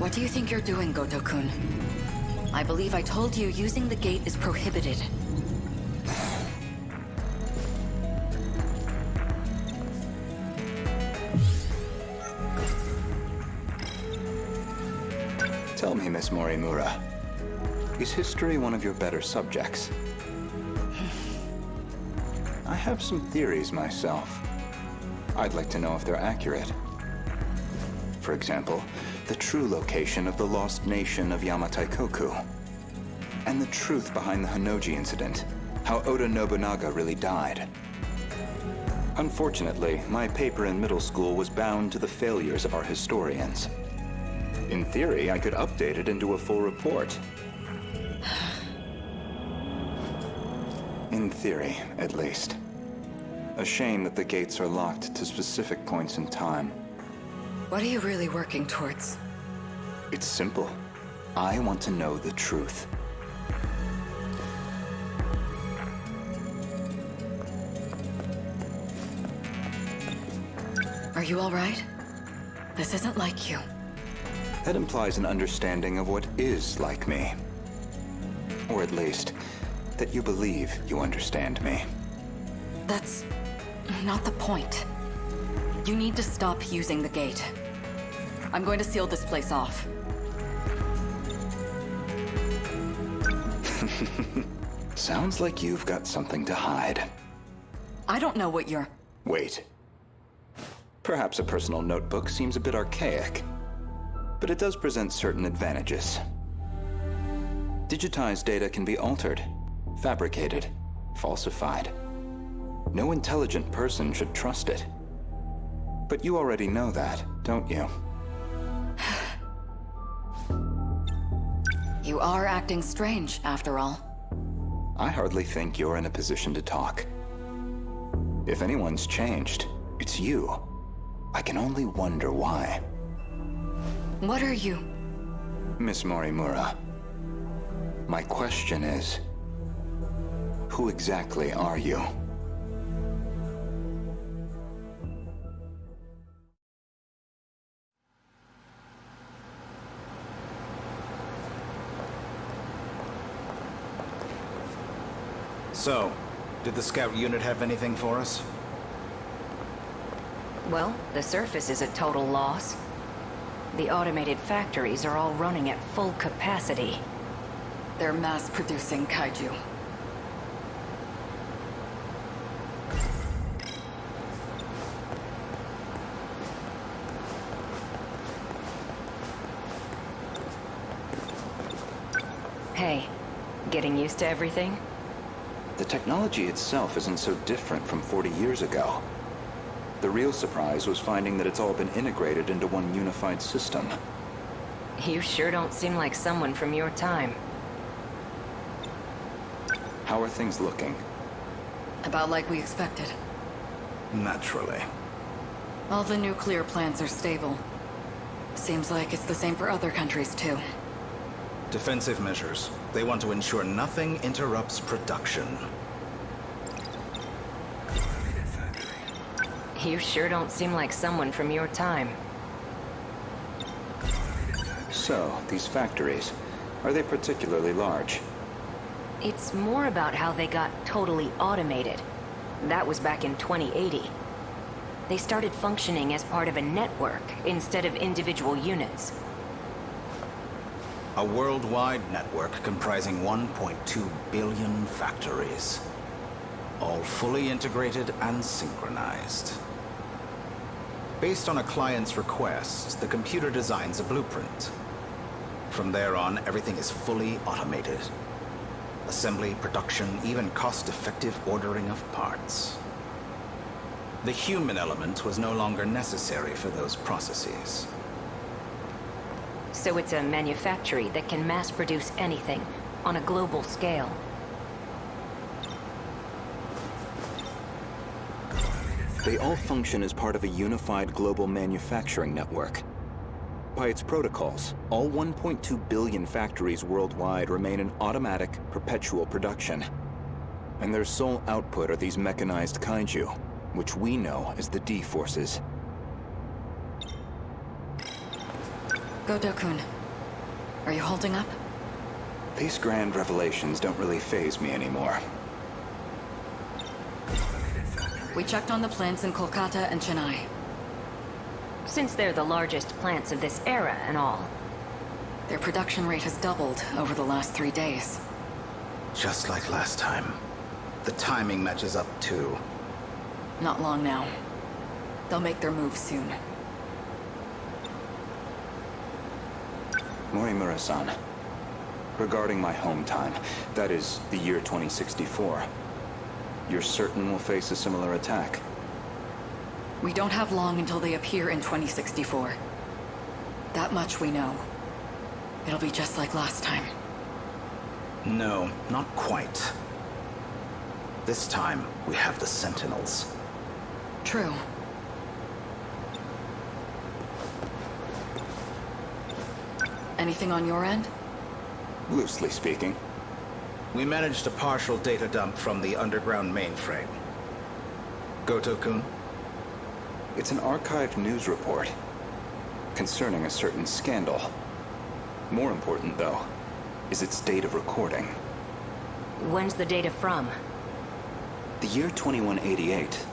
What do you think you're doing, Gouto-kun? I believe I told you using the gate is prohibited. Tell me, Miss Morimura, is history one of your better subjects? I have some theories myself. I'd like to know if they're accurate. For example, the true location of the lost nation of Yamataikoku. And the truth behind the Honnouji incident, how Oda Nobunaga really died. Unfortunately, my paper in middle school was bound to the failures of our historians. In theory, I could update it into a full report. In theory, at least. A shame that the gates are locked to specific points in time. What are you really working towards? It's simple. I want to know the truth. Are you all right? This isn't like you. That implies an understanding of what is like me. Or at least, that you believe you understand me. That's not the point. You need to stop using the gate. I'm going to seal this place off. Sounds like you've got something to hide. I don't know what you're... Wait. Perhaps a personal notebook seems a bit archaic, but it does present certain advantages. Digitized data can be altered, fabricated, falsified. No intelligent person should trust it. But you already know that, don't you? You are acting strange, after all. I hardly think you're in a position to talk. If anyone's changed, it's you. I can only wonder why. What are you? Miss Morimura, my question is, who exactly are you? So, did the scout unit have anything for us? Well, the surface is a total loss. The automated factories are all running at full capacity. They're mass-producing kaiju. Hey, getting used to everything? The technology itself isn't so different from 40 years ago. The real surprise was finding that it's all been integrated into one unified system. You sure don't seem like someone from your time. How are things looking? About like we expected. Naturally. All the nuclear plants are stable. Seems like it's the same for other countries, too. Defensive measures. They want to ensure nothing interrupts production. You sure don't seem like someone from your time. So, these factories, are they particularly large? It's more about how they got totally automated. That was back in 2080. They started functioning as part of a network instead of individual units. A worldwide network comprising 1.2 billion factories. All fully integrated and synchronized. Based on a client's request, the computer designs a blueprint. From there on, everything is fully automated. Assembly, production, even cost-effective ordering of parts. The human element was no longer necessary for those processes. So it's a manufactory that can mass-produce anything on a global scale. They all function as part of a unified global manufacturing network. By its protocols, all 1.2 billion factories worldwide remain in automatic, perpetual production. And their sole output are these mechanized kaiju, which we know as the D-Forces. Gouto-kun, Are you holding up? These grand revelations don't really faze me anymore. We checked on the plants in Kolkata and Chennai. Since they're the largest plants of this era and all. Their production rate has doubled over the last 3 days. Just like last time. The timing matches up too. Not long now. They'll make their move soon. Morimura-san. Regarding my home time, that is, the year 2064, you're certain we'll face a similar attack? We don't have long until they appear in 2064. That much we know. It'll be just like last time. No, not quite. This time, we have the Sentinels. True. Anything on your end? Loosely speaking. We managed a partial data dump from the underground mainframe. Gouto-kun? It's an archived news report concerning a certain scandal. More important, though, is its date of recording. When's the data from? The year 2188.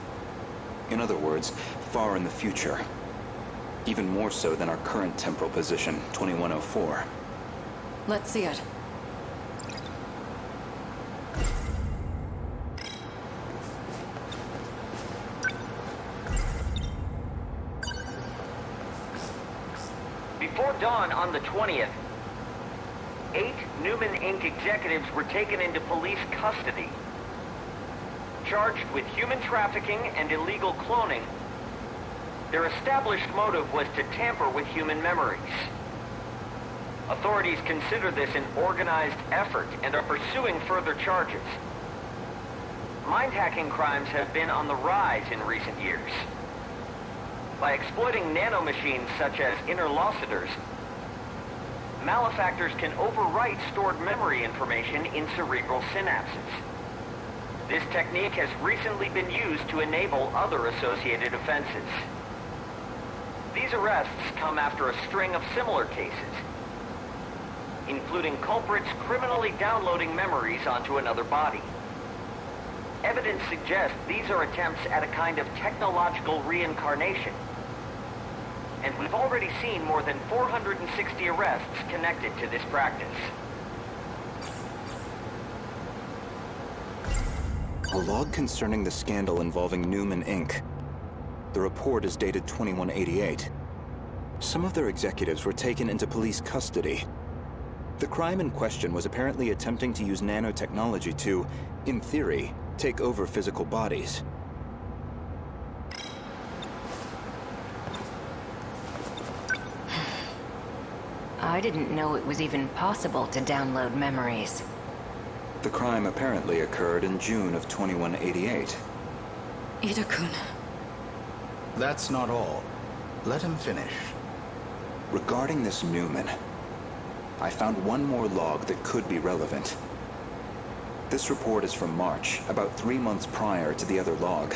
In other words, far in the future. Even more so than our current temporal position, 2104. Let's see it. Before dawn on the 20th, 8 Newman Inc. executives were taken into police custody, charged with human trafficking and illegal cloning. Their established motive was to tamper with human memories. Authorities consider this an organized effort and are pursuing further charges. Mind-hacking crimes have been on the rise in recent years. By exploiting nanomachines such as interlocutors, malefactors can overwrite stored memory information in cerebral synapses. This technique has recently been used to enable other associated offenses. These arrests come after a string of similar cases, including culprits criminally downloading memories onto another body. Evidence suggests these are attempts at a kind of technological reincarnation. And we've already seen more than 460 arrests connected to this practice. A log concerning the scandal involving Newman Inc. The report is dated 2188. Some of their executives were taken into police custody. The crime in question was apparently attempting to use nanotechnology to, in theory, take over physical bodies. I didn't know it was even possible to download memories. The crime apparently occurred in June of 2188. Ida-kun. That's not all. Let him finish. Regarding this Newman, I found one more log that could be relevant. This report is from March, about 3 months prior to the other log.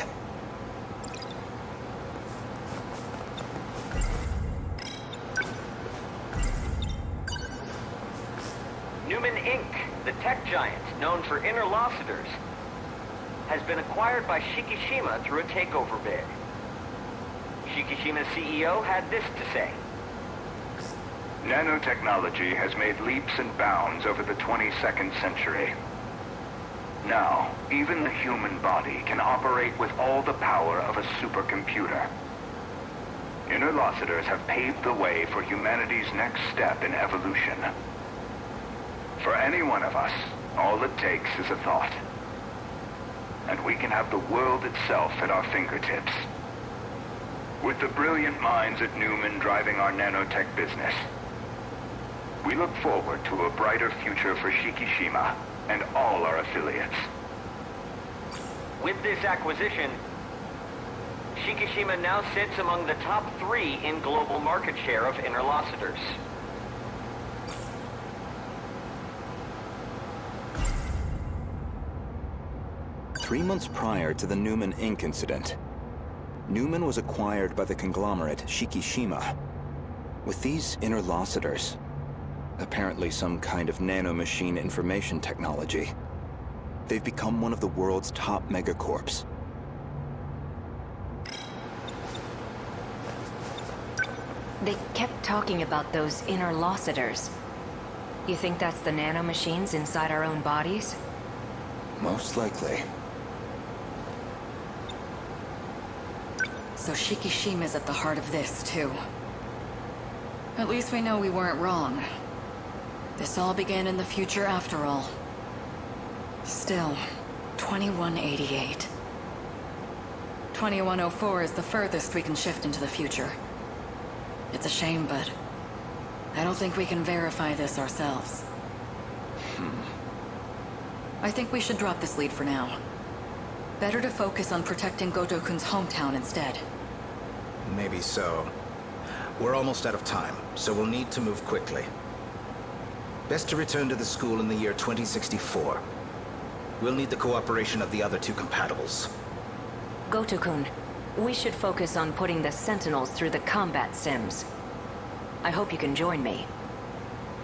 Newman Inc., the tech giant known for interlocutors, has been acquired by Shikishima through a takeover bid. Shikishima's CEO had this to say. Nanotechnology has made leaps and bounds over the 22nd century. Now, even the human body can operate with all the power of a supercomputer. Interlocutors have paved the way for humanity's next step in evolution. For any one of us, all it takes is a thought. And we can have the world itself at our fingertips. With the brilliant minds at Newman driving our nanotech business, we look forward to a brighter future for Shikishima and all our affiliates. With this acquisition, Shikishima now sits among the top 3 in global market share of interlocutors. Three months prior to the Newman Inc. incident, Newman was acquired by the conglomerate Shikishima. With these interlocutors, Apparently some kind of nanomachine information technology. They've become one of the world's top megacorps. They kept talking about those interlocutors. You think that's the nanomachines inside our own bodies? Most likely. So Shikishima's at the heart of this, too. At least we know we weren't wrong. This all began in the future after all. Still, 2188. 2104 is the furthest we can shift into the future. It's a shame, but I don't think we can verify this ourselves. I think we should drop this lead for now. Better to focus on protecting Goto-kun's hometown instead. Maybe so. We're almost out of time, so we'll need to move quickly. Best to return to the school in the year 2064. We'll need the cooperation of the other two compatibles. Goto-kun, we should focus on putting the Sentinels through the combat sims. I hope you can join me.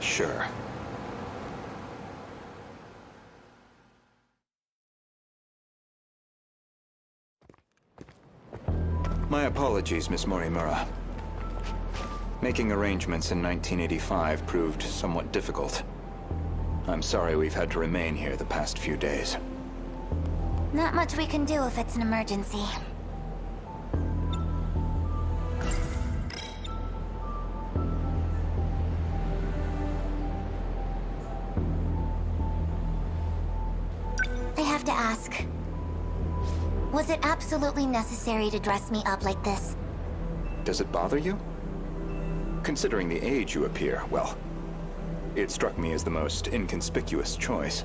Sure. My apologies, Miss Morimura. Making arrangements in 1985 proved somewhat difficult. I'm sorry we've had to remain here the past few days. Not much we can do if it's an emergency. I have to ask. Was it absolutely necessary to dress me up like this? Does it bother you? Considering the age you appear, well, it struck me as the most inconspicuous choice.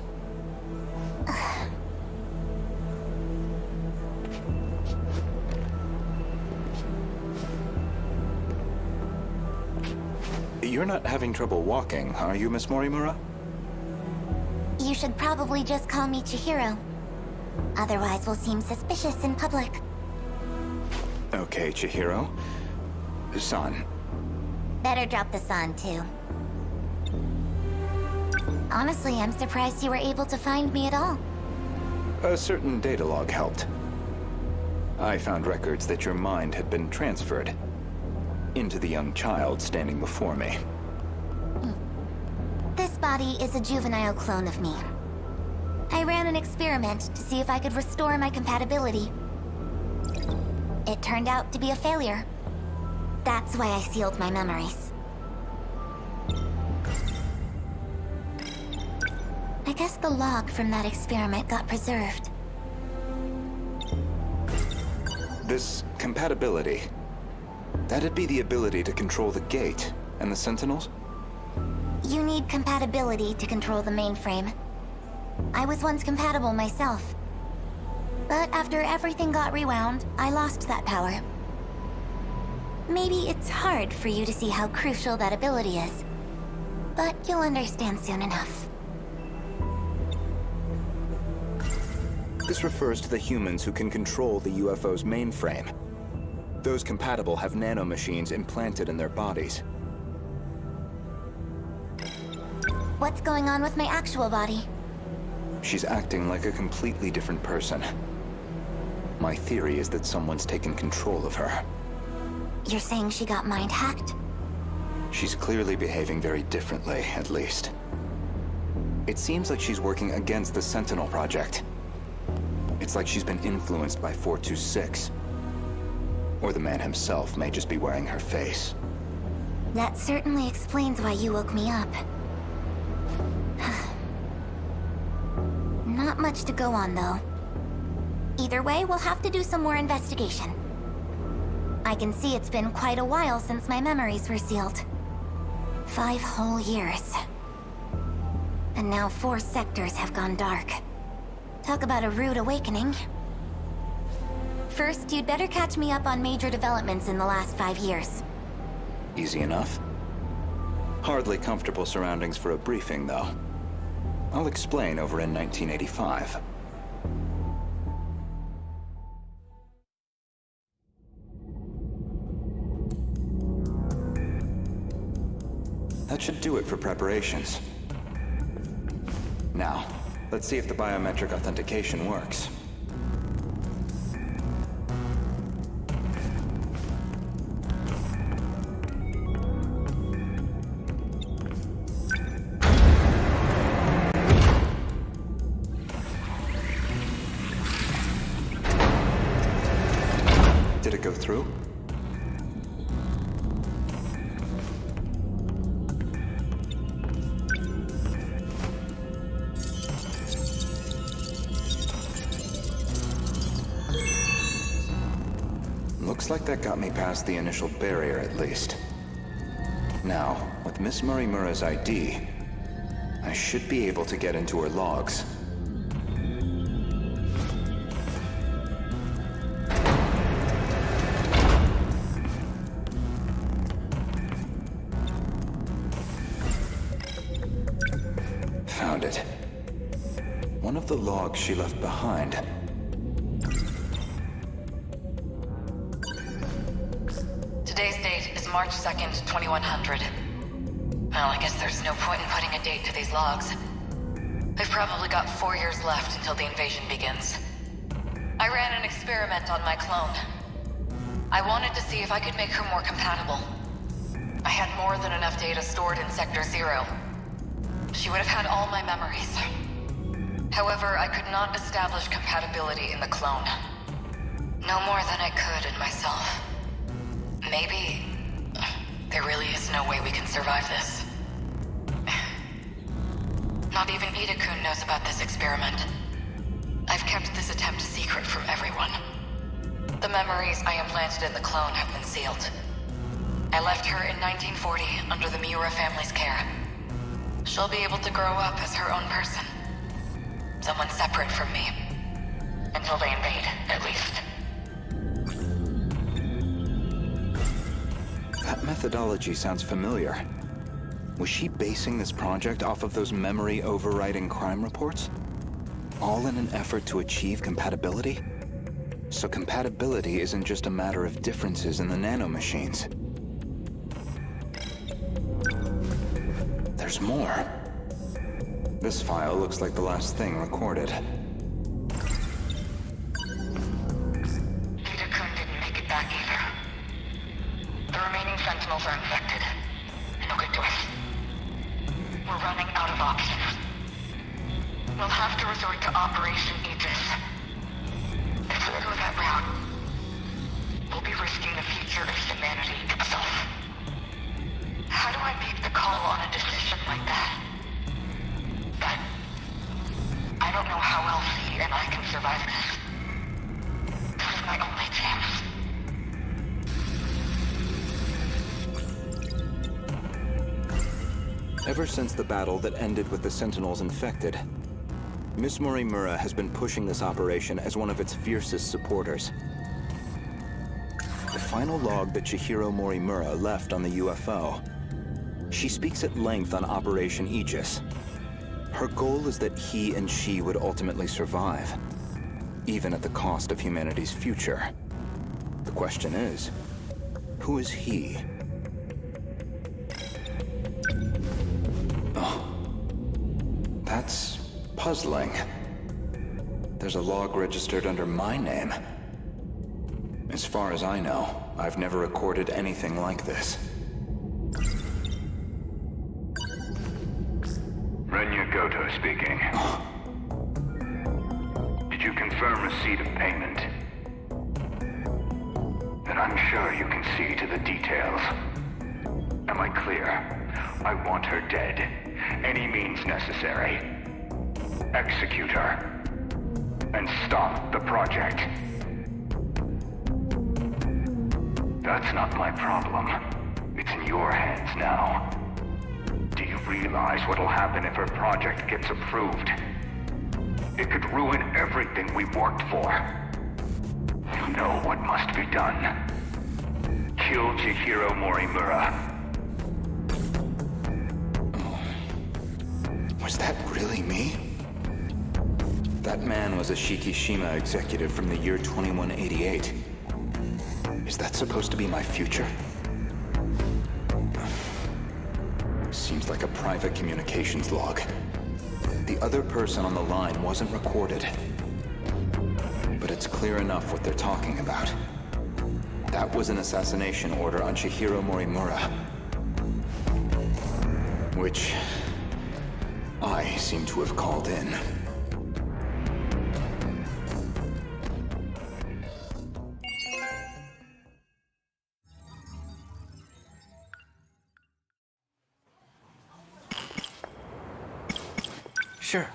You're not having trouble walking, are you, Miss Morimura? You should probably just call me Chihiro. Otherwise, we'll seem suspicious in public. Okay, Chihiro. San. Better drop the san, too. Honestly, I'm surprised you were able to find me at all. A certain data log helped. I found records that your mind had been transferred into the young child standing before me. This body is a juvenile clone of me. I ran an experiment to see if I could restore my compatibility. It turned out to be a failure. That's why I sealed my memories. I guess the log from that experiment got preserved. This compatibility, that'd be the ability to control the gate and the Sentinels? You need compatibility to control the mainframe. I was once compatible myself. But after everything got rewound, I lost that power. Maybe it's hard for you to see how crucial that ability is. But you'll understand soon enough. This refers to the humans who can control the UFO's mainframe. Those compatible have nanomachines implanted in their bodies. What's going on with my actual body? She's acting like a completely different person. My theory is that someone's taken control of her. You're saying she got mind-hacked? She's clearly behaving very differently, at least. It seems like she's working against the Sentinel Project. It's like she's been influenced by 426. Or the man himself may just be wearing her face. That certainly explains why you woke me up. Not much to go on, though. Either way, we'll have to do some more investigation. I can see it's been quite a while since my memories were sealed. 5 whole years. And now 4 sectors have gone dark. Talk about a rude awakening. First, you'd better catch me up on major developments in the last 5 years. Easy enough. Hardly comfortable surroundings for a briefing, though. I'll explain over in 1985. That That should do it for preparations. Now, let's see if the biometric authentication works. Did it go through? Looks like that got me past the initial barrier, at least. Now, with Miss Murimura's ID, I should be able to get into her logs. Found it. One of the logs she left behind. Today's date is March 2nd, 2100. Well, I guess there's no point in putting a date to these logs. They've probably got 4 years left until the invasion begins. I ran an experiment on my clone. I wanted to see if I could make her more compatible. I had more than enough data stored in Sector 0. She would have had all my memories. However, I could not establish compatibility in the clone. No more than I could in myself. Maybe there really is no way we can survive this. Not even Ida-kun knows about this experiment. I've kept this attempt secret from everyone. The memories I implanted in the clone have been sealed. I left her in 1940 under the Miura family's care. She'll be able to grow up as her own person. Someone separate from me. Until they invade, at least. That methodology sounds familiar. Was she basing this project off of those memory-overriding crime reports? All in an effort to achieve compatibility? So compatibility isn't just a matter of differences in the nanomachines. There's more. This file looks like the last thing recorded. Ida-kun didn't make it back either. The remaining Sentinels are infected. No good to us. We're running out of options. We'll have to resort to Operation Aegis. If we go that route, we'll be risking the future of humanity itself. How do I make the call on a decision like that? But I don't know how else he and I can survive this. This is my only chance. Ever since the battle that ended with the Sentinels infected, Miss Murimura has been pushing this operation as one of its fiercest supporters. The final log that Chihiro Morimura left on the UFO, she speaks at length on Operation Aegis. Her goal is that he and she would ultimately survive, even at the cost of humanity's future. The question is, who is he? Oh, that's puzzling. There's a log registered under my name. As far as I know, I've never recorded anything like this. Renya Gouto speaking. Did you confirm receipt of payment? Then I'm sure you can see to the details. Am I clear? I want her dead. Any means necessary. Execute her. And stop the project. That's not my problem. It's in your hands now. Do you realize what'll happen if her project gets approved? It could ruin everything we've worked for. You know what must be done. Kill Chihiro Morimura. Was that really me? That man was a Shikishima executive from the year 2188. Is that supposed to be my future? seems like a private communications log. The other person on the line wasn't recorded. But it's clear enough what they're talking about. That was an assassination order on Chihiro Morimura. Which I seem to have called in. Sure.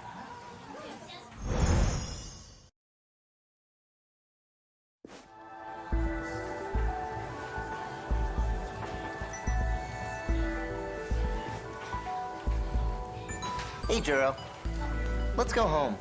Hey, Juro. Let's go home.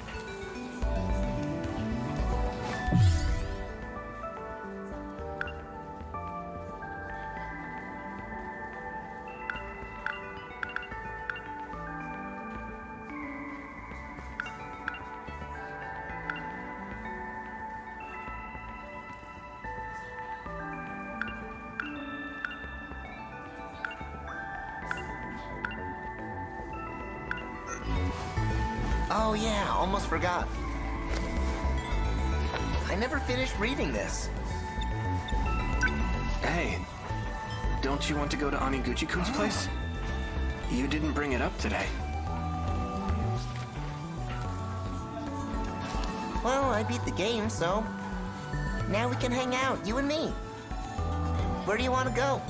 Oh yeah, almost forgot. I never finished reading this. Hey, don't you want to go to Amiguchi-kun's place? You didn't bring it up today. Well, I beat the game, so... now we can hang out, you and me. Where do you want to go?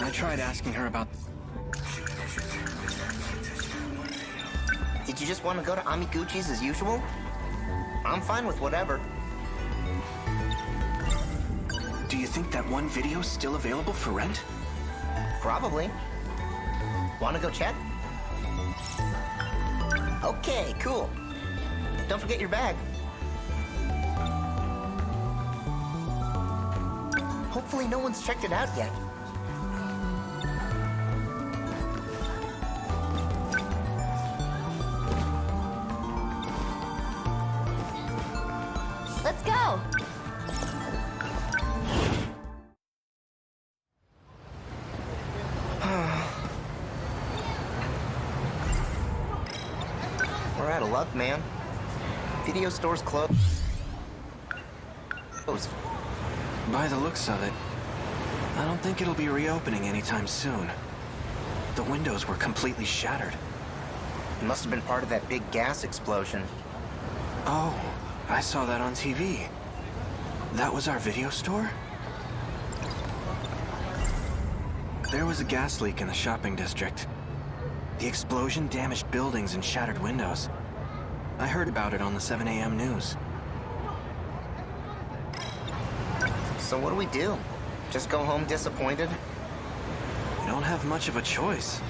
I tried asking her about... Did you just want to go to Amiguchi's as usual? I'm fine with whatever. Do you think that one video's still available for rent? Probably. Want to go check? Okay, cool. Don't forget your bag. Hopefully no one's checked it out yet. Let's go! We're out of luck, man. Video stores closed. By the looks of it, I don't think it'll be reopening anytime soon. The windows were completely shattered. It must have been part of that big gas explosion. Oh, I saw that on TV. That was our video store? There was a gas leak in the shopping district. The explosion damaged buildings and shattered windows. I heard about it on the 7 a.m. news. So what do we do? Just go home disappointed? We don't have much of a choice.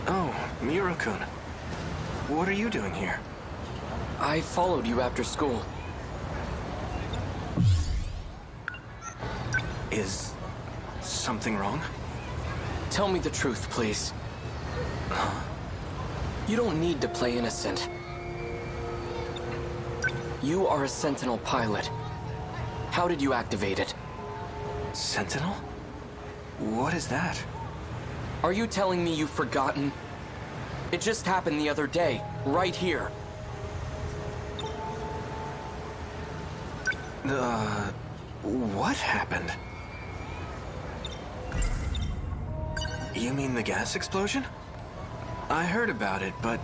Oh, Juro-kun. What are you doing here? I followed you after school. Is something wrong? Tell me the truth, please. You don't need to play innocent. You are a Sentinel pilot. How did you activate it? Sentinel? What is that? Are you telling me you've forgotten? It just happened the other day, right here. What happened? You mean the gas explosion? I heard about it, but...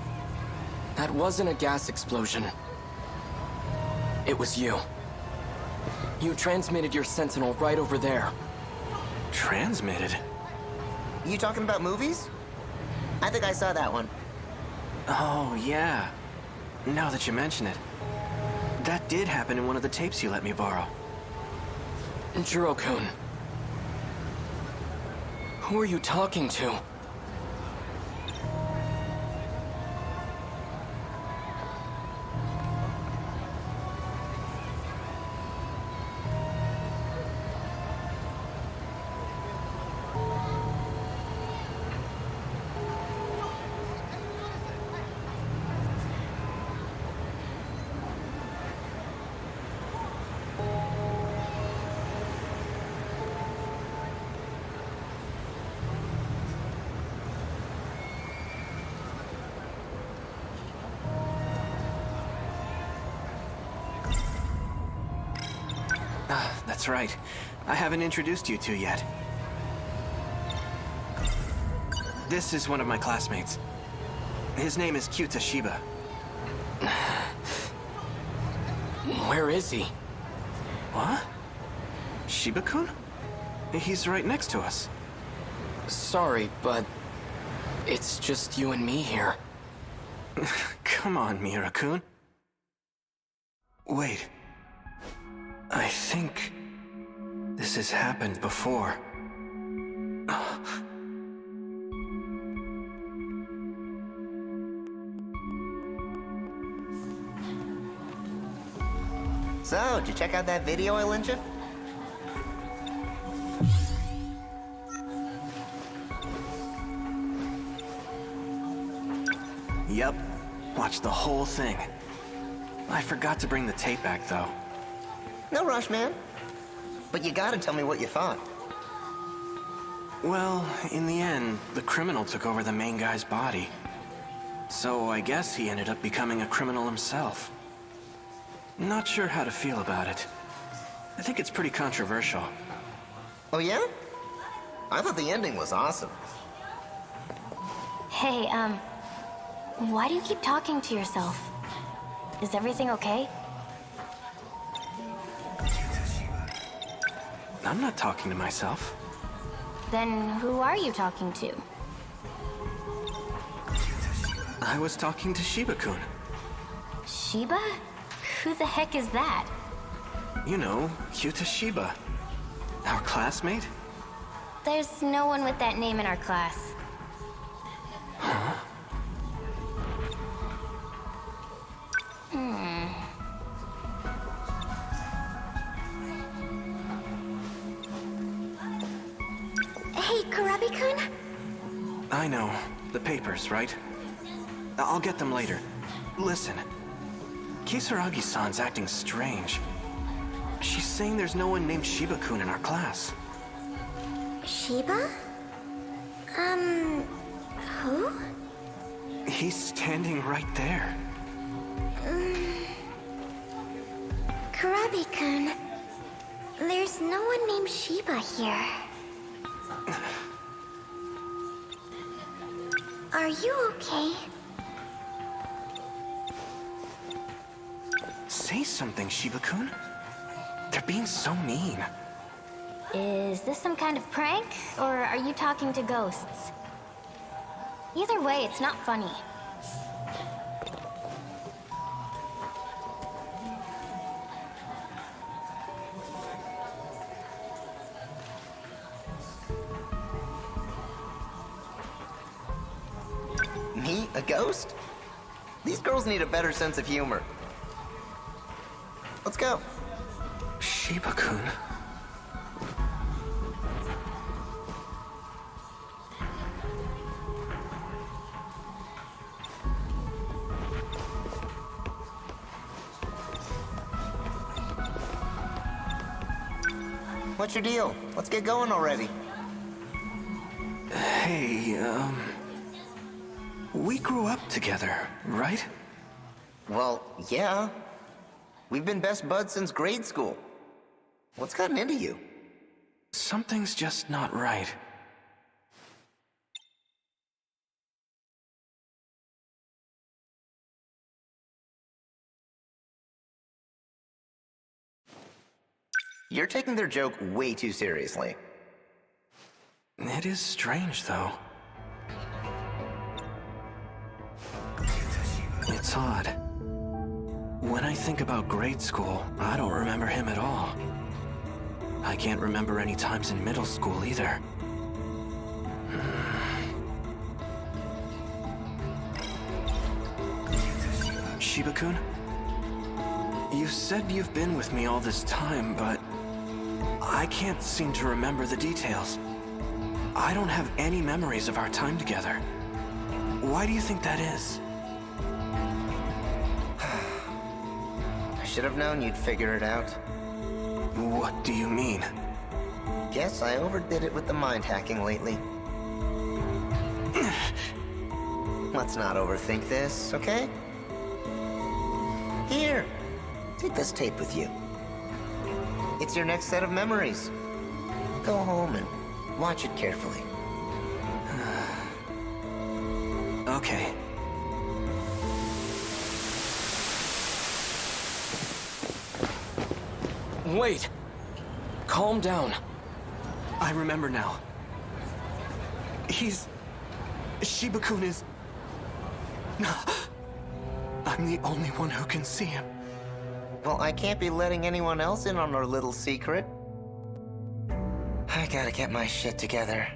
That wasn't a gas explosion. It was you. You transmitted your Sentinel right over there. Transmitted? You talking about movies? I think I saw that one. Oh, yeah. Now that you mention it. That did happen in one of the tapes you let me borrow. Juro-kun. Who are you talking to? That's right. I haven't introduced you two yet. This is one of my classmates. His name is Kyuta Shiba. Where is he? What? Shiba-kun? He's right next to us. Sorry, but it's just you and me here. Come on, Miura-kun. Wait. I think this has happened before. So, did you check out that video I lent you? Yep. Watched the whole thing. I forgot to bring the tape back, though. No rush, man. But you gotta tell me what you thought. Well, in the end, the criminal took over the main guy's body. So I guess he ended up becoming a criminal himself. Not sure how to feel about it. I think it's pretty controversial. Oh yeah? I thought the ending was awesome. Hey, why do you keep talking to yourself? Is everything okay? I'm not talking to myself. Then who are you talking to? I was talking to Shiba-kun. Shiba? Who the heck is that? You know, Kyuta Shiba. Our classmate? There's no one with that name in our class. Huh? Hey, Kurabe-kun? I know. The papers, right? I'll get them later. Listen. Kisaragi-san's acting strange. She's saying there's no one named Shiba-kun in our class. Shiba? Who? He's standing right there. Kurabe-kun, there's no one named Shiba here. Are you okay? Say something, Shiba-kun. They're being so mean. Is this some kind of prank, or are you talking to ghosts? Either way, it's not funny. Me? A ghost? These girls need a better sense of humor. Let's go. Shiba-kun. What's your deal? Let's get going already. Hey, we grew up together, right? Well, yeah. We've been best buds since grade school. What's gotten into you? Something's just not right. You're taking their joke way too seriously. It is strange, though. It's odd. When I think about grade school, I don't remember him at all. I can't remember any times in middle school either. Shiba-kun? You said you've been with me all this time, but I can't seem to remember the details. I don't have any memories of our time together. Why do you think that is? I should have known you'd figure it out. What do you mean? Guess I overdid it with the mind hacking lately. Let's not overthink this, okay? Here, take this tape with you. It's your next set of memories. Go home and watch it carefully. Okay. Wait! Calm down. I remember now. Shiba-kun is... I'm the only one who can see him. Well, I can't be letting anyone else in on our little secret. I gotta get my shit together.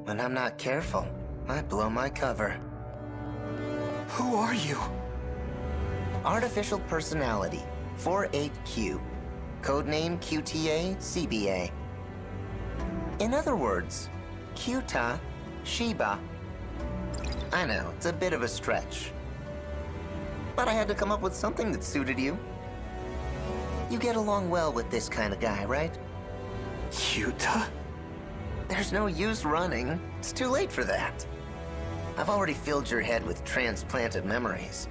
When I'm not careful, I blow my cover. Who are you? Artificial Personality, 48Q. Codename QTA-CBA. In other words, Kyuta Shiba. I know, it's a bit of a stretch. But I had to come up with something that suited you. You get along well with this kind of guy, right? Kyuta? There's no use running. It's too late for that. I've already filled your head with transplanted memories.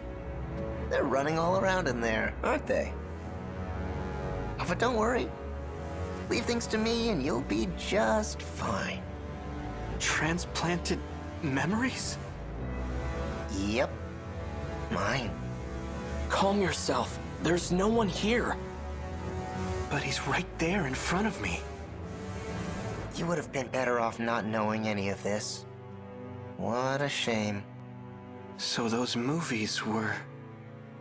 They're running all around in there, aren't they? Oh, but don't worry. Leave things to me and you'll be just fine. Transplanted memories? Yep. Mine. Calm yourself. There's no one here. But he's right there in front of me. You would have been better off not knowing any of this. What a shame. So those movies were...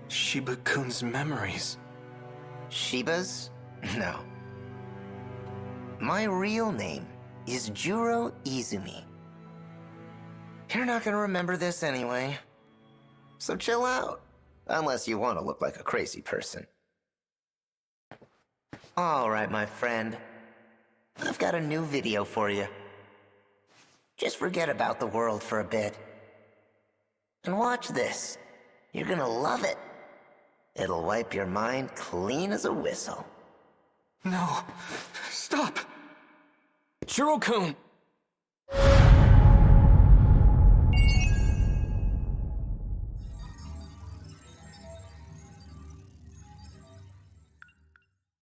Shiba-kun's memories. Shiba's? No. My real name is Juro Izumi. You're not gonna remember this anyway. So chill out. Unless you want to look like a crazy person. All right, my friend. I've got a new video for you. Just forget about the world for a bit. And watch this. You're gonna love it. It'll wipe your mind clean as a whistle. No. Stop! Juro-kun!